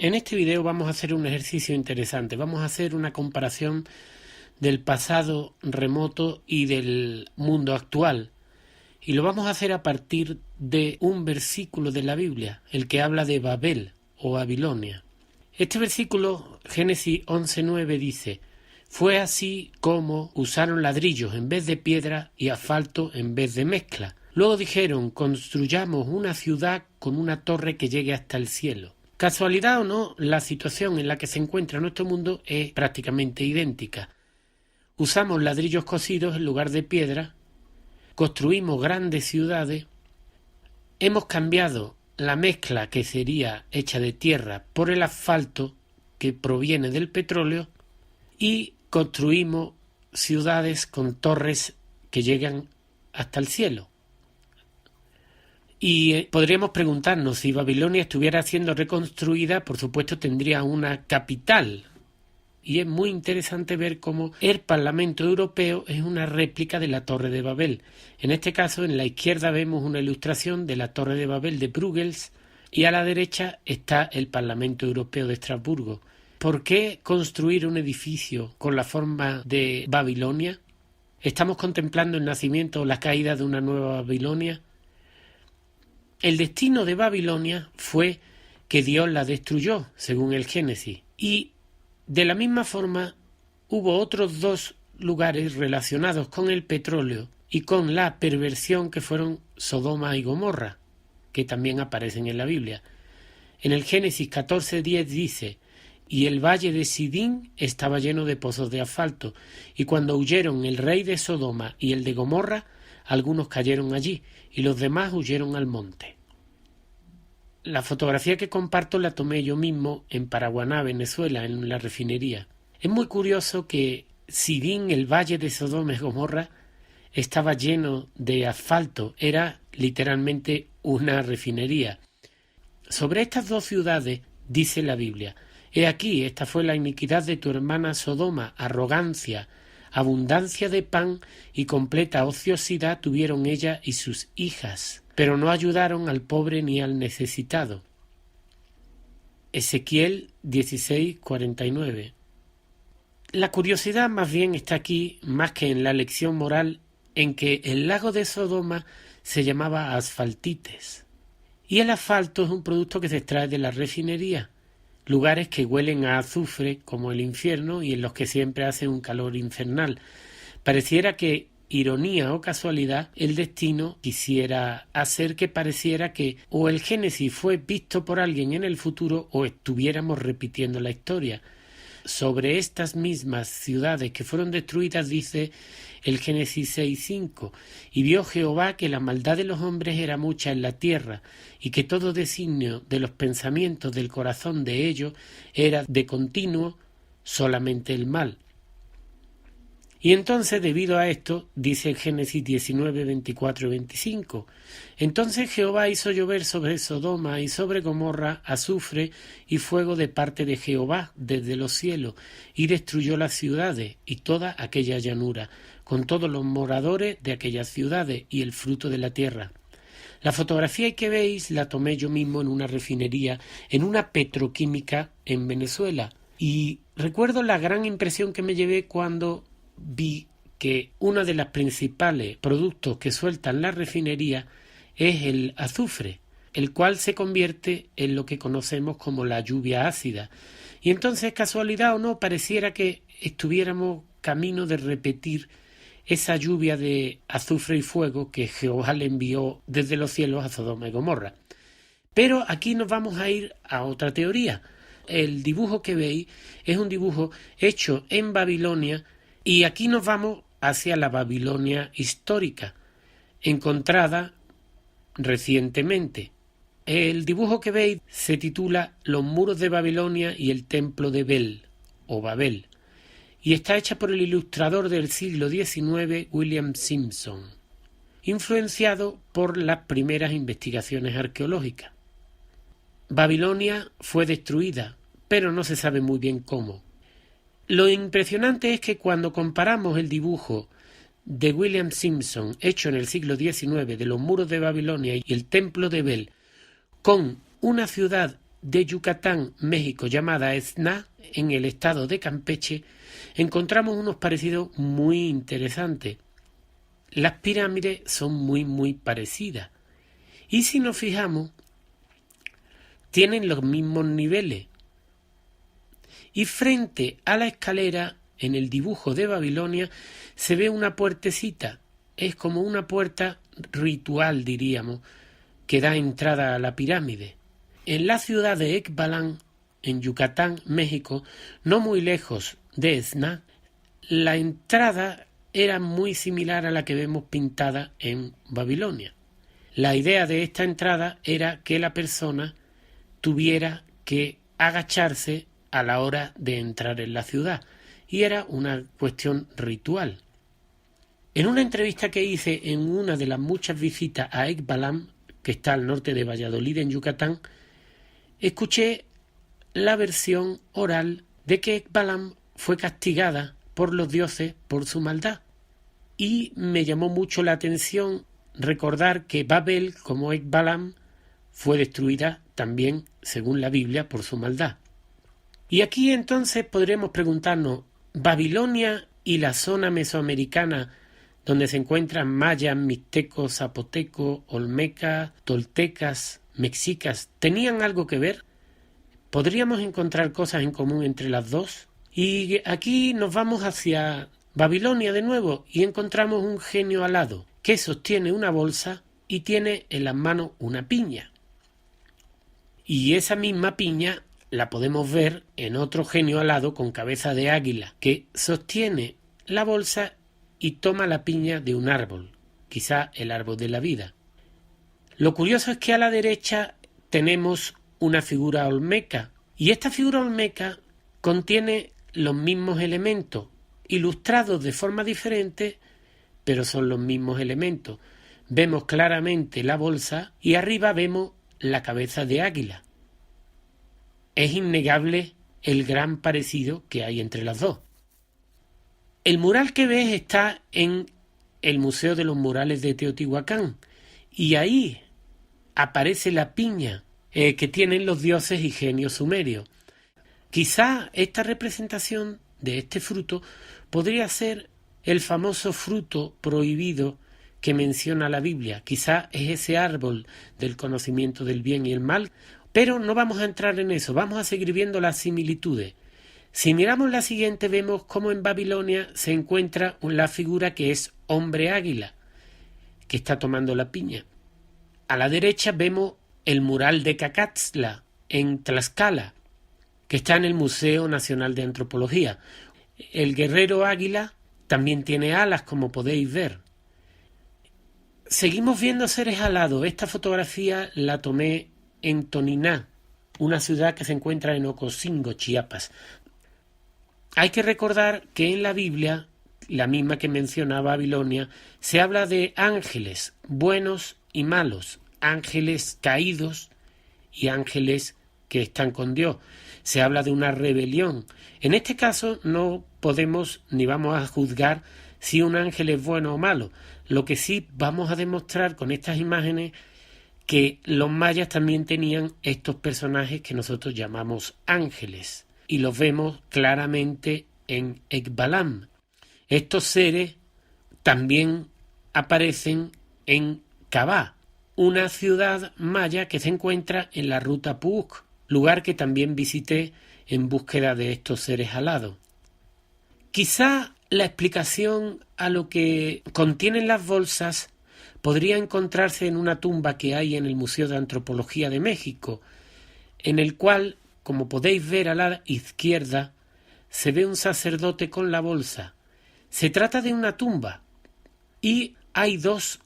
En este video vamos a hacer un ejercicio interesante. Vamos a hacer una comparación del pasado remoto y del mundo actual. Y lo vamos a hacer a partir de un versículo de la Biblia, el que habla de Babel o Babilonia. Este versículo, Génesis 11:9, dice: «Fue así como usaron ladrillos en vez de piedra y asfalto en vez de mezcla. Luego dijeron: construyamos una ciudad con una torre que llegue hasta el cielo». Casualidad o no, la situación en la que se encuentra nuestro mundo es prácticamente idéntica. Usamos ladrillos cocidos en lugar de piedra, construimos grandes ciudades, hemos cambiado la mezcla que sería hecha de tierra por el asfalto que proviene del petróleo y construimos ciudades con torres que llegan hasta el cielo. Y podríamos preguntarnos, si Babilonia estuviera siendo reconstruida, por supuesto tendría una capital. Y es muy interesante ver cómo el Parlamento Europeo es una réplica de la Torre de Babel. En este caso, en la izquierda vemos una ilustración de la Torre de Babel de Bruegel y a la derecha está el Parlamento Europeo de Estrasburgo. ¿Por qué construir un edificio con la forma de Babilonia? ¿Estamos contemplando el nacimiento o la caída de una nueva Babilonia? El destino de Babilonia fue que Dios la destruyó, según el Génesis, y de la misma forma hubo otros dos lugares relacionados con el petróleo y con la perversión que fueron Sodoma y Gomorra, que también aparecen en la Biblia. En el Génesis 14:10 dice: «Y el valle de Sidín estaba lleno de pozos de asfalto, y cuando huyeron el rey de Sodoma y el de Gomorra, algunos cayeron allí, y los demás huyeron al monte». La fotografía que comparto la tomé yo mismo en Paraguaná, Venezuela, en la refinería. Es muy curioso que Sidín, el valle de Sodoma y Gomorra, estaba lleno de asfalto, era literalmente una refinería. Sobre estas dos ciudades dice la Biblia: «He aquí, esta fue la iniquidad de tu hermana Sodoma, arrogancia, abundancia de pan y completa ociosidad tuvieron ella y sus hijas, pero no ayudaron al pobre ni al necesitado». Ezequiel 16:49. La curiosidad más bien está aquí, más que en la lección moral, en que el lago de Sodoma se llamaba Asfaltites, y el asfalto es un producto que se extrae de la refinería, lugares que huelen a azufre como el infierno y en los que siempre hace un calor infernal. Pareciera que, ironía o casualidad, el destino quisiera hacer que pareciera que o el Génesis fue visto por alguien en el futuro o estuviéramos repitiendo la historia. Sobre estas mismas ciudades que fueron destruidas dice el Génesis 6:5: «Y vio Jehová que la maldad de los hombres era mucha en la tierra, y que todo designio de los pensamientos del corazón de ellos era de continuo solamente el mal». Y entonces, debido a esto, dice el Génesis 19, 24 y 25: «Entonces Jehová hizo llover sobre Sodoma y sobre Gomorra azufre y fuego de parte de Jehová desde los cielos, y destruyó las ciudades y toda aquella llanura, con todos los moradores de aquellas ciudades y el fruto de la tierra». La fotografía que veis la tomé yo mismo en una refinería, en una petroquímica en Venezuela, y recuerdo la gran impresión que me llevé cuando vi que uno de los principales productos que sueltan la refinería es el azufre, el cual se convierte en lo que conocemos como la lluvia ácida. Y entonces, casualidad o no, pareciera que estuviéramos camino de repetir esa lluvia de azufre y fuego que Jehová le envió desde los cielos a Sodoma y Gomorra. Pero aquí nos vamos a ir a otra teoría. El dibujo que veis es un dibujo hecho en Babilonia, y aquí nos vamos hacia la Babilonia histórica, encontrada recientemente. El dibujo que veis se titula «Los muros de Babilonia y el templo de Bel» o Babel, y está hecha por el ilustrador del siglo XIX, William Simpson, influenciado por las primeras investigaciones arqueológicas. Babilonia fue destruida, pero no se sabe muy bien cómo. Lo impresionante es que cuando comparamos el dibujo de William Simpson, hecho en el siglo XIX, de los muros de Babilonia y el templo de Bel, con una ciudad de Yucatán, México, llamada Ezná, en el estado de Campeche, encontramos unos parecidos muy interesantes. Las pirámides son muy parecidas. Y si nos fijamos, tienen los mismos niveles. Y frente a la escalera, en el dibujo de Babilonia, se ve una puertecita. Es como una puerta ritual, diríamos, que da entrada a la pirámide. En la ciudad de Ekbalam, en Yucatán, México, no muy lejos de Ezná, la entrada era muy similar a la que vemos pintada en Babilonia. La idea de esta entrada era que la persona tuviera que agacharse a la hora de entrar en la ciudad, y era una cuestión ritual. En una entrevista que hice en una de las muchas visitas a Ekbalam, que está al norte de Valladolid, en Yucatán, escuché la versión oral de que Ekbalam fue castigada por los dioses por su maldad, y me llamó mucho la atención recordar que Babel, como Ekbalam, fue destruida también, según la Biblia, por su maldad. Y aquí entonces podremos preguntarnos, ¿Babilonia y la zona mesoamericana donde se encuentran mayas, mixtecos, zapotecos, olmecas, toltecas, mexicas, tenían algo que ver? ¿Podríamos encontrar cosas en común entre las dos? Y aquí nos vamos hacia Babilonia de nuevo y encontramos un genio alado que sostiene una bolsa y tiene en las manos una piña. Y esa misma piña la podemos ver en otro genio alado con cabeza de águila que sostiene la bolsa y toma la piña de un árbol, quizá el árbol de la vida. Lo curioso es que a la derecha tenemos una figura olmeca, y esta figura olmeca contiene los mismos elementos, ilustrados de forma diferente, pero son los mismos elementos. Vemos claramente la bolsa y arriba vemos la cabeza de águila. Es innegable el gran parecido que hay entre las dos. El mural que ves está en el Museo de los Murales de Teotihuacán, y ahí aparece la piña que tienen los dioses y genios sumerios. Quizá esta representación de este fruto podría ser el famoso fruto prohibido que menciona la Biblia. Quizá es ese árbol del conocimiento del bien y el mal, pero no vamos a entrar en eso, vamos a seguir viendo las similitudes. Si miramos la siguiente, vemos cómo en Babilonia se encuentra la figura que es hombre águila, que está tomando la piña. A la derecha vemos el mural de Cacaxtla, en Tlaxcala, que está en el Museo Nacional de Antropología. El guerrero águila también tiene alas, como podéis ver. Seguimos viendo seres alados. Esta fotografía la tomé en Toniná, una ciudad que se encuentra en Ocosingo, Chiapas. Hay que recordar que en la Biblia, la misma que menciona Babilonia, se habla de ángeles buenos y malos, ángeles caídos y ángeles que están con Dios. Se habla de una rebelión. En este caso no podemos ni vamos a juzgar si un ángel es bueno o malo. Lo que sí vamos a demostrar con estas imágenes que los mayas también tenían estos personajes que nosotros llamamos ángeles, y los vemos claramente en Ekbalam. Estos seres también aparecen en Kabah, una ciudad maya que se encuentra en la ruta Puuc, lugar que también visité en búsqueda de estos seres alados. Quizá la explicación a lo que contienen las bolsas podría encontrarse en una tumba que hay en el Museo de Antropología de México, en el cual, como podéis ver a la izquierda, se ve un sacerdote con la bolsa. Se trata de una tumba y hay dos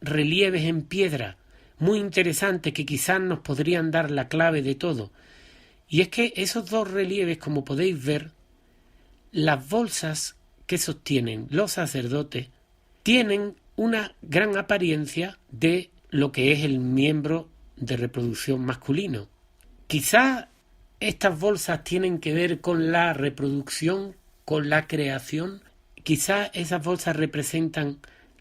relieves en piedra muy interesantes que quizás nos podrían dar la clave de todo. Y es que esos dos relieves, como podéis ver, las bolsas que sostienen los sacerdotes tienen una gran apariencia de lo que es el miembro de reproducción masculino. Quizá estas bolsas tienen que ver con la reproducción, con la creación. Quizá esas bolsas representan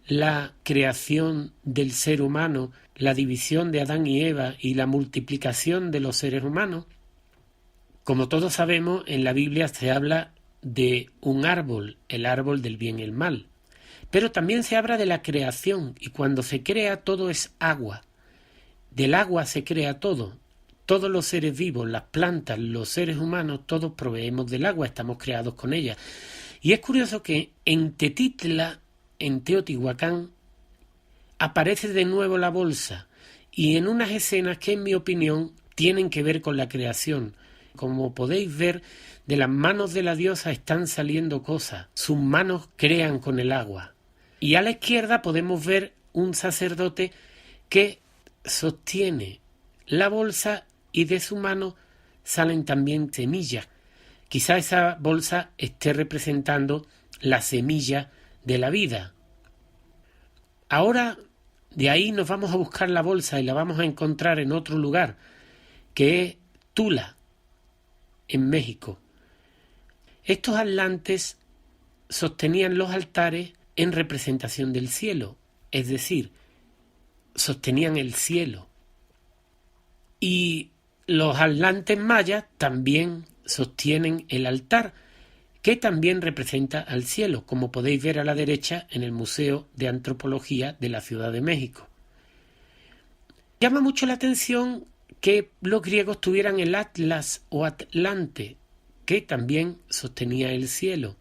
la creación del ser humano, la división de Adán y Eva y la multiplicación de los seres humanos? Como todos sabemos, en la Biblia se habla de un árbol, el árbol del bien y el mal. Pero también se habla de la creación, y cuando se crea todo es agua. Del agua se crea todo. Todos los seres vivos, las plantas, los seres humanos, todos proveemos del agua, estamos creados con ella. Y es curioso que en Tetitla, en Teotihuacán, aparece de nuevo la bolsa, y en unas escenas que, en mi opinión, tienen que ver con la creación. Como podéis ver, de las manos de la diosa están saliendo cosas, sus manos crean con el agua. Y a la izquierda podemos ver un sacerdote que sostiene la bolsa y de su mano salen también semillas. Quizá esa bolsa esté representando la semilla de la vida. Ahora de ahí nos vamos a buscar la bolsa y la vamos a encontrar en otro lugar, que es Tula, en México. Estos atlantes sostenían los altares en representación del cielo, es decir, sostenían el cielo. Y los atlantes mayas también sostienen el altar, que también representa al cielo, como podéis ver a la derecha en el Museo de Antropología de la Ciudad de México. Llama mucho la atención que los griegos tuvieran el Atlas o Atlante, que también sostenía el cielo.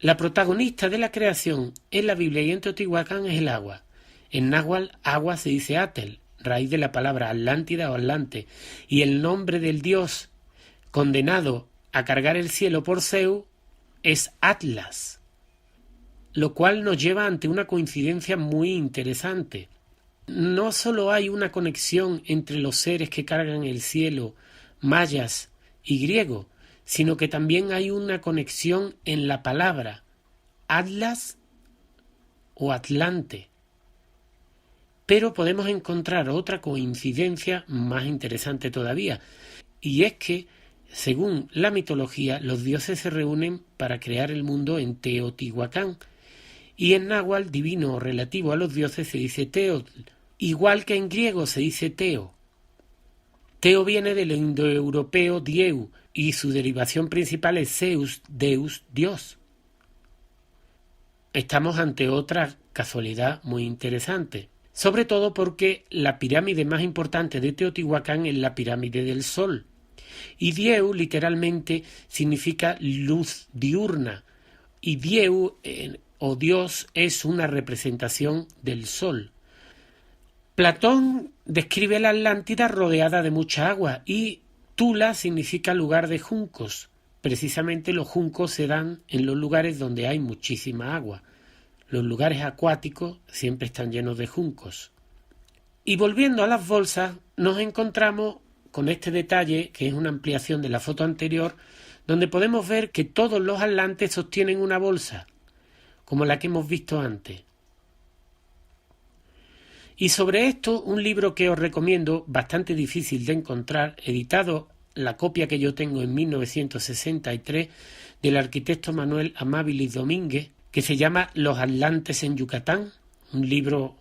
La protagonista de la creación en la Biblia y en Teotihuacán es el agua. En náhuatl, agua se dice Atel, raíz de la palabra Atlántida o Atlante, y el nombre del dios condenado a cargar el cielo por Zeus es Atlas, lo cual nos lleva ante una coincidencia muy interesante. No solo hay una conexión entre los seres que cargan el cielo, mayas y griegos, sino que también hay una conexión en la palabra Atlas o Atlante. Pero podemos encontrar otra coincidencia más interesante todavía, y es que, según la mitología, los dioses se reúnen para crear el mundo en Teotihuacán, y en náhuatl, divino o relativo a los dioses, se dice Teotl, igual que en griego se dice Teo. Teo viene del indoeuropeo dieu, y su derivación principal es Zeus, Deus, Dios. Estamos ante otra casualidad muy interesante, sobre todo porque la pirámide más importante de Teotihuacán es la pirámide del Sol, y Dieu literalmente significa luz diurna, y Dieu o Dios es una representación del Sol. Platón describe la Atlántida rodeada de mucha agua, y Tula significa lugar de juncos. Precisamente los juncos se dan en los lugares donde hay muchísima agua. Los lugares acuáticos siempre están llenos de juncos. Y volviendo a las bolsas, nos encontramos con este detalle, que es una ampliación de la foto anterior, donde podemos ver que todos los atlantes sostienen una bolsa, como la que hemos visto antes. Y sobre esto, un libro que os recomiendo, bastante difícil de encontrar, editado, la copia que yo tengo en 1963, del arquitecto Manuel Amabilis Domínguez, que se llama Los Atlantes en Yucatán, un libro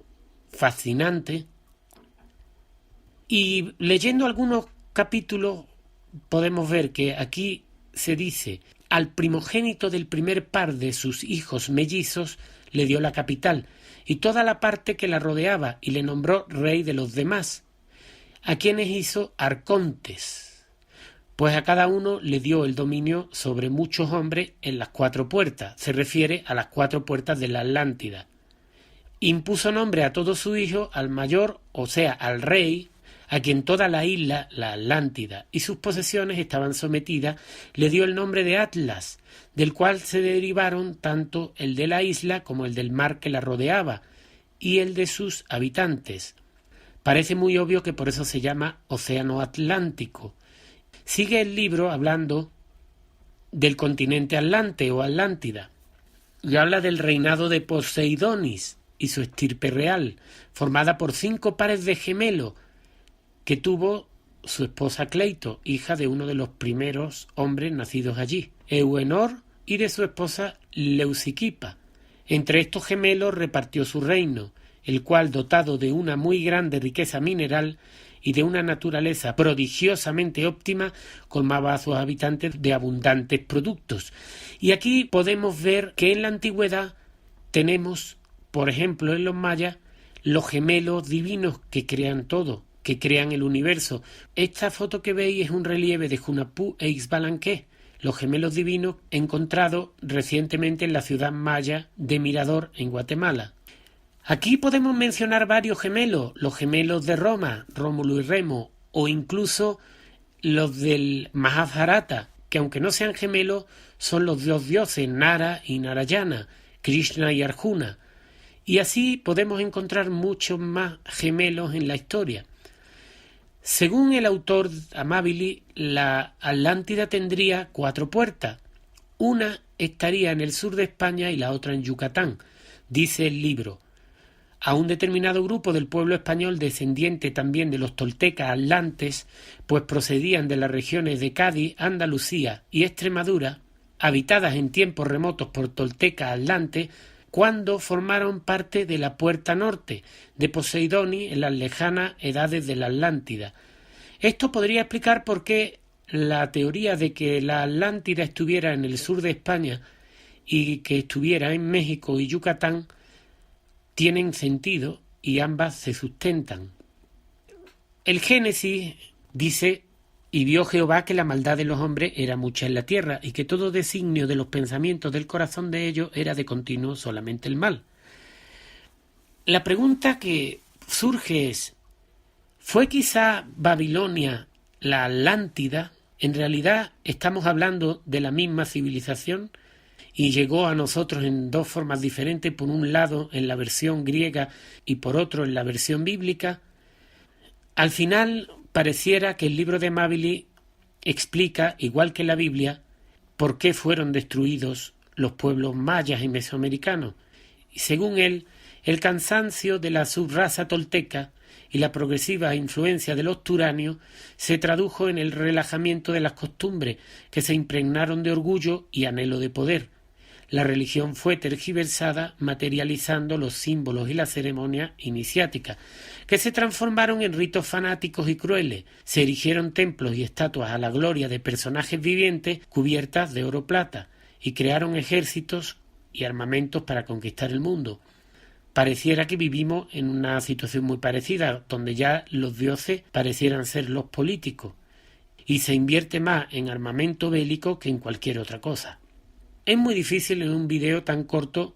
fascinante. Y leyendo algunos capítulos podemos ver que aquí se dice: al primogénito del primer par de sus hijos mellizos le dio la capital y toda la parte que la rodeaba, y le nombró rey de los demás, a quienes hizo arcontes, pues a cada uno le dio el dominio sobre muchos hombres en las 4 puertas, se refiere a las 4 puertas de la Atlántida. Impuso nombre a todos sus hijos, al mayor, o sea, al rey, a quien toda la isla, la Atlántida, y sus posesiones estaban sometidas, le dio el nombre de Atlas, del cual se derivaron tanto el de la isla como el del mar que la rodeaba, y el de sus habitantes. Parece muy obvio que por eso se llama Océano Atlántico. Sigue el libro hablando del continente Atlante o Atlántida, y habla del reinado de Poseidonis y su estirpe real, formada por 5 pares de gemelos, que tuvo su esposa Cleito, hija de uno de los primeros hombres nacidos allí, Euenor, y de su esposa Leuciquipa, Entre estos gemelos repartió su reino, el cual, dotado de una muy grande riqueza mineral y de una naturaleza prodigiosamente óptima, colmaba a sus habitantes de abundantes productos. Y aquí podemos ver que en la antigüedad tenemos, por ejemplo, en los mayas, los gemelos divinos que crean todo, que crean el universo. Esta foto que veis es un relieve de Hunahpu e Ixbalanqué, los gemelos divinos encontrados recientemente en la ciudad maya de Mirador, en Guatemala. Aquí podemos mencionar varios gemelos, los gemelos de Roma, Rómulo y Remo, o incluso los del Mahabharata, que aunque no sean gemelos, son los dos dioses, Nara y Narayana, Krishna y Arjuna. Y así podemos encontrar muchos más gemelos en la historia. Según el autor Amabili, la Atlántida tendría 4 puertas. Una estaría en el sur de España y la otra en Yucatán, dice el libro. A un determinado grupo del pueblo español descendiente también de los toltecas atlantes, pues procedían de las regiones de Cádiz, Andalucía y Extremadura, habitadas en tiempos remotos por toltecas atlantes, cuando formaron parte de la Puerta Norte de Poseidoni en las lejanas edades de la Atlántida. Esto podría explicar por qué la teoría de que la Atlántida estuviera en el sur de España y que estuviera en México y Yucatán tienen sentido y ambas se sustentan. El Génesis dice: y vio Jehová que la maldad de los hombres era mucha en la tierra, y que todo designio de los pensamientos del corazón de ellos era de continuo solamente el mal. La pregunta que surge es: ¿fue quizá Babilonia la Atlántida? En realidad estamos hablando de la misma civilización y llegó a nosotros en 2 formas diferentes, por un lado en la versión griega y por otro en la versión bíblica. Al final pareciera que el libro de Amabili explica, igual que la Biblia, por qué fueron destruidos los pueblos mayas y mesoamericanos. Y según él, el cansancio de la subraza tolteca y la progresiva influencia de los turanios se tradujo en el relajamiento de las costumbres, que se impregnaron de orgullo y anhelo de poder. La religión fue tergiversada, materializando los símbolos y las ceremonias iniciáticas, que se transformaron en ritos fanáticos y crueles. Se erigieron templos y estatuas a la gloria de personajes vivientes cubiertas de oro plata, y crearon ejércitos y armamentos para conquistar el mundo. Pareciera que vivimos en una situación muy parecida, donde ya los dioses parecieran ser los políticos, y se invierte más en armamento bélico que en cualquier otra cosa. Es muy difícil en un video tan corto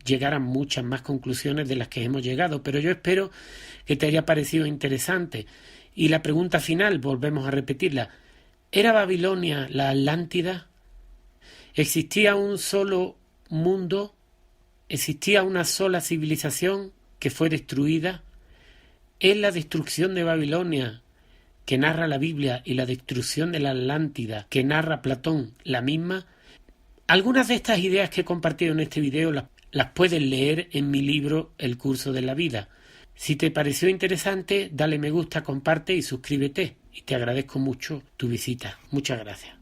llegar a muchas más conclusiones de las que hemos llegado, pero yo espero que te haya parecido interesante. Y la pregunta final, volvemos a repetirla: ¿era Babilonia la Atlántida? ¿Existía un solo mundo? ¿Existía una sola civilización que fue destruida? ¿Es la destrucción de Babilonia que narra la Biblia y la destrucción de la Atlántida que narra Platón la misma? Algunas de estas ideas que he compartido en este video las puedes leer en mi libro El curso de la vida. Si te pareció interesante, dale me gusta, comparte y suscríbete. Y te agradezco mucho tu visita. Muchas gracias.